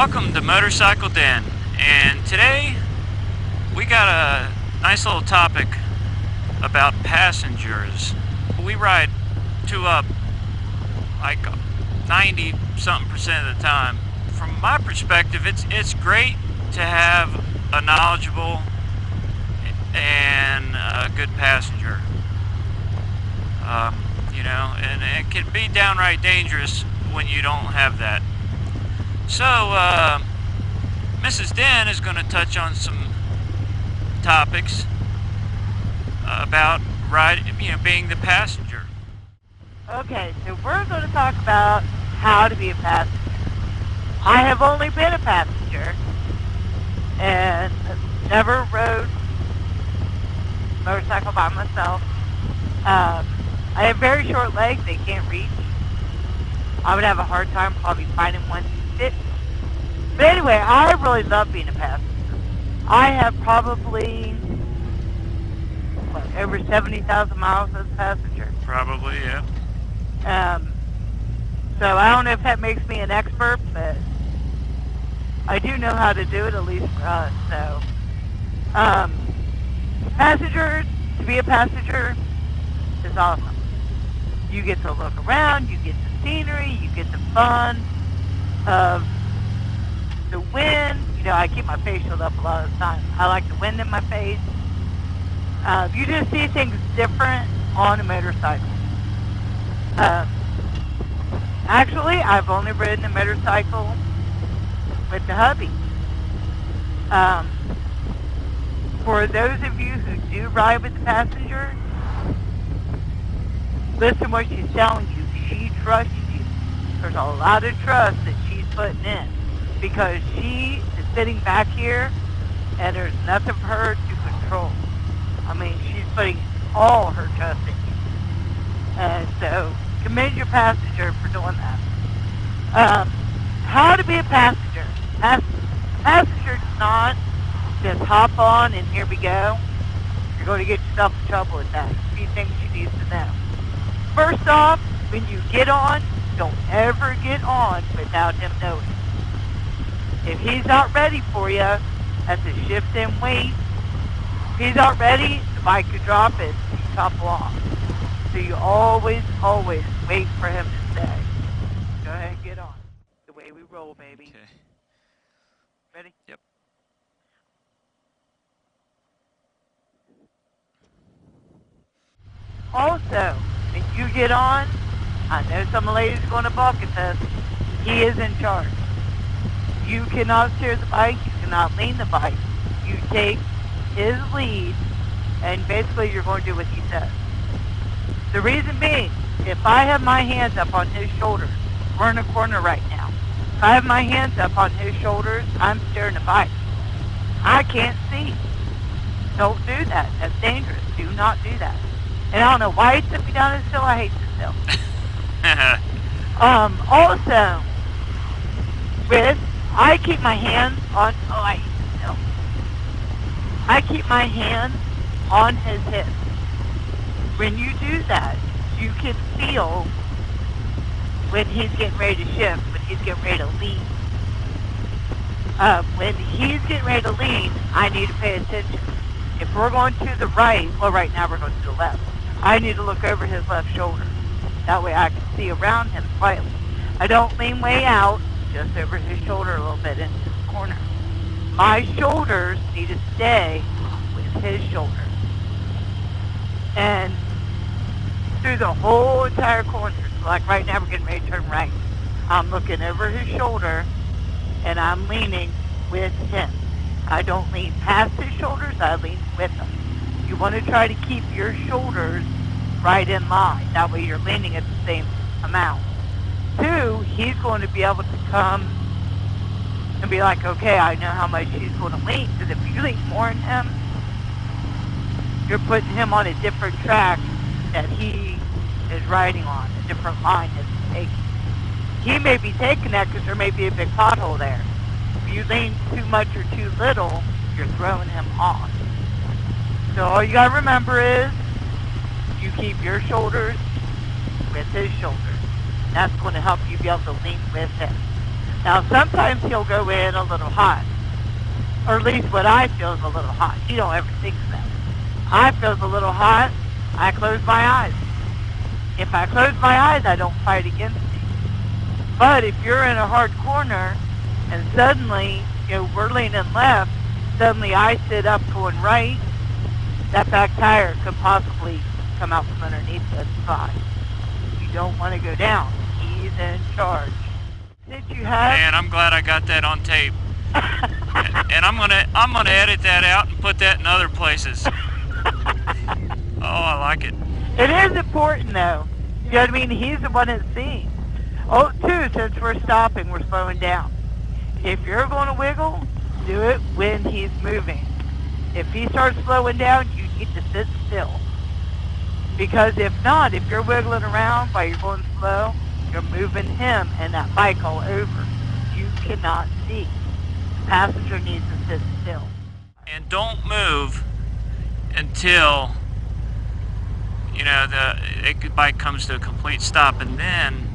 Welcome to Motorcycle Den, and today we got a nice little topic about passengers. We ride two up like 90-something% of the time. From my perspective, it's great to have a knowledgeable and a good passenger. You know, and it can be downright dangerous when you don't have that. So, Mrs. Den is going to touch on some topics about being the passenger. Okay, so we're going to talk about how to be a passenger. I have only been a passenger and never rode motorcycle by myself. I have very short legs, they can't reach. I would have a hard time probably finding one to fit. But anyway, I really love being a passenger. I have probably, over 70,000 miles as a passenger. Probably, yeah. So I don't know if that makes me an expert, but I do know how to do it, at least for us. So, passenger, to be a passenger is awesome. You get to look around, you get the scenery, you get the fun of the wind. You know, I keep my face shield up a lot of the time. I like the wind in my face. You just see things different on a motorcycle. Actually, I've only ridden a motorcycle with the hubby. For those of you who do ride with the passenger, listen what she's telling you. She trusts you. There's a lot of trust that she's putting in because she is sitting back here and there's nothing for her to control. I mean, she's putting all her trust in you. And so, commend your passenger for doing that. How to be a passenger. Passenger does not just hop on and here we go. You're going to get yourself in trouble with that. A few things you need to know. First off, when you get on, don't ever get on without him knowing. If he's not ready for you, that's a shift in weight. If he's not ready, the bike could drop it and you topple off. So you always wait for him to say, go ahead and get on. The way we roll, baby. Okay. Ready? Yep. Also, when you get on, I know some ladies are going to balk at this, he is in charge. You cannot steer the bike, you cannot lean the bike. You take his lead, and basically you're going to do what he says. The reason being, if I have my hands up on his shoulders, we're in a corner right now. If I have my hands up on his shoulders, I'm steering the bike. I can't see. Don't do that. That's dangerous. Do not do that. And I don't know why he took me down this hill. I hate this hill. Also, I keep my hands on, I hate this hill. I keep my hands on his hips. When you do that, you can feel when he's getting ready to shift, when he's getting ready to lean. When he's getting ready to lean, I need to pay attention. If we're going to the right, well, right now we're going to the left. I need to look over his left shoulder. That way I can see around him slightly. I don't lean way out, just over his shoulder a little bit into the corner. My shoulders need to stay with his shoulders. And through the whole entire corner, so like right now we're getting ready to turn right. I'm looking over his shoulder and I'm leaning with him. I don't lean past his shoulders, I lean with him. You want to try to keep your shoulders right in line. That way you're leaning at the same amount. Two, he's going to be able to come and be like, okay, I know how much he's going to lean. Because if you lean more than him, you're putting him on a different track that he is riding on, a different line that he's taking. He may be taking that because there may be a big pothole there. If you lean too much or too little, you're throwing him off. So all you gotta remember is, you keep your shoulders with his shoulders. That's going to help you be able to lean with him. Now, sometimes he'll go in a little hot, or at least what I feel is a little hot. He don't ever think that. I feel a little hot, I close my eyes. If I close my eyes, I don't fight against it. But if you're in a hard corner, and suddenly, we're leaning left, suddenly I sit up going right, that back tire could possibly come out from underneath that spot. You don't want to go down. He's in charge. Since you have... Man, I'm glad I got that on tape. And I'm gonna edit that out and put that in other places. Oh, I like it. It is important, though. You know what I mean? He's the one that's seeing. Oh, too, since we're stopping, we're slowing down. If you're going to wiggle, do it when he's moving. If he starts slowing down, you need to sit still. Because if not, if you're wiggling around while you're going slow, you're moving him and that bike all over. You cannot see. The passenger needs to sit still. And don't move until the bike comes to a complete stop, and then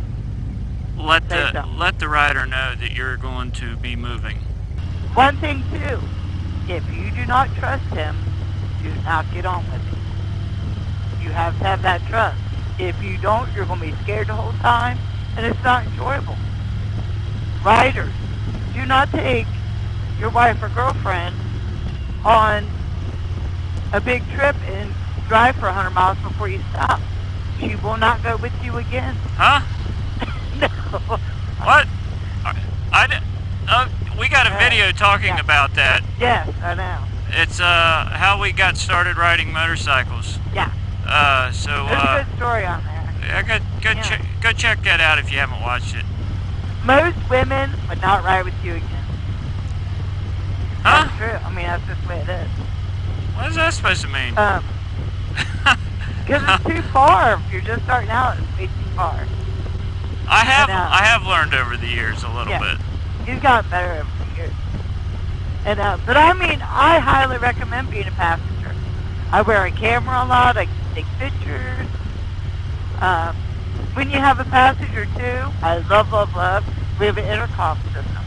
let the rider know that you're going to be moving. One thing too, if you do not trust him, do not get on with it. You have to have that trust. If you don't, you're going to be scared the whole time, and it's not enjoyable. Riders, do not take your wife or girlfriend on a big trip and drive for 100 miles before you stop. She will not go with you again. Huh? No. What? We got a video talking about that. Yes, I know. It's how we got started riding motorcycles. Yeah. So there's a good story on there. Yeah, go check that out if you haven't watched it. Most women would not ride with you again. Huh? That's true. I mean, that's just the way it is. What is that supposed to mean? Because it's too far. If you're just starting out, it's way too far. I have learned over the years a little bit. He's gotten better over the years. And but I mean, I highly recommend being a passenger. I wear a camera a lot. I take pictures. When you have a passenger too, I love. We have an intercom system.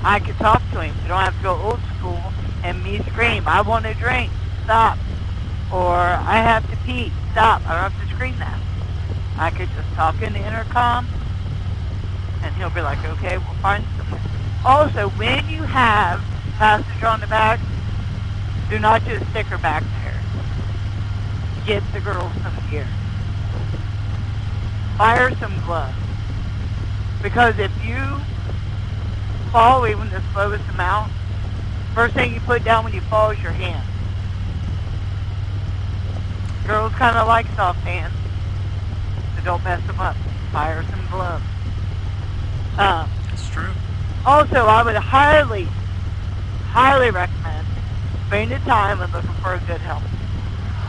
I can talk to him. We don't have to go old school and me scream, "I want a drink, stop," or "I have to pee, stop." I don't have to scream that. I could just talk in the intercom, and he'll be like, "Okay, we'll find somewhere." Also, when you have passenger on the back, do not just stick her back there. Get the girls some gear. Buy her some gloves. Because if you fall even the slowest amount, first thing you put down when you fall is your hand. Girls kind of like soft hands, so don't mess them up. Buy her some gloves. That's true. Also, I would highly recommend spending the time and looking for a good helmet.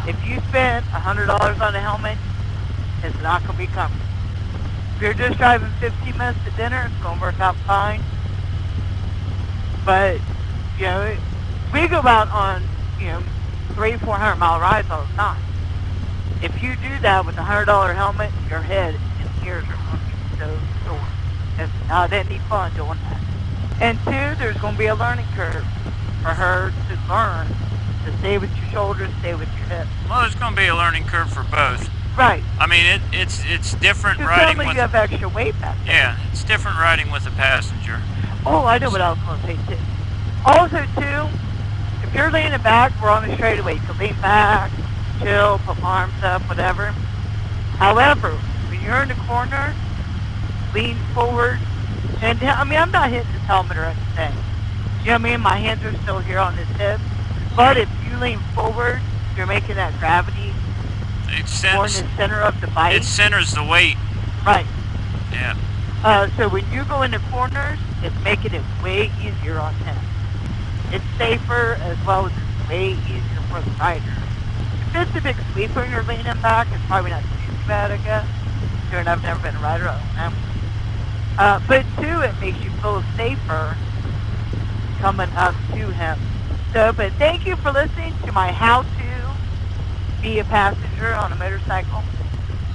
If you spend $100 on a helmet, it's not going to be comfortable. If you're just driving 15 minutes to dinner, it's going to work out fine. But, we go out on, 300-400 mile rides all the time. If you do that with a $100 helmet, your head and ears are going to be so sore. It's not any fun doing that. And two, there's going to be a learning curve for her to learn to stay with your shoulders, stay with your hips. Well, there's going to be a learning curve for both. Right. I mean, it's different riding with... you have extra weight back there. Yeah, it's different riding with a passenger. Oh, I know what I was going to say, too. Also, too, if you're leaning back, we're on the straightaway. You can lean back, chill, put my arms up, whatever. However, when you're in the corner, lean forward. And, I'm not hitting this helmet or anything. You know what I mean? My hands are still here on this hip. But if you lean forward, you're making that gravity more in the center of the bike. It centers the weight. Right. Yeah. So when you go into corners, it's making it way easier on him. It's safer as well as it's way easier for the rider. If it's a big sweeper and you're leaning back, it's probably not too bad, I guess. Considering I've never been a rider, I don't know. But two, it makes you feel safer coming up to him. So, but thank you for listening to my how-to be a passenger on a motorcycle.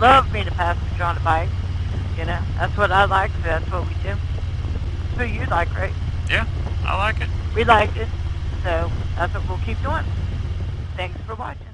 Love being a passenger on a bike. That's what I like, so that's what we do. what you like, right? Yeah, I like it. We liked it, so that's what we'll keep doing. Thanks for watching.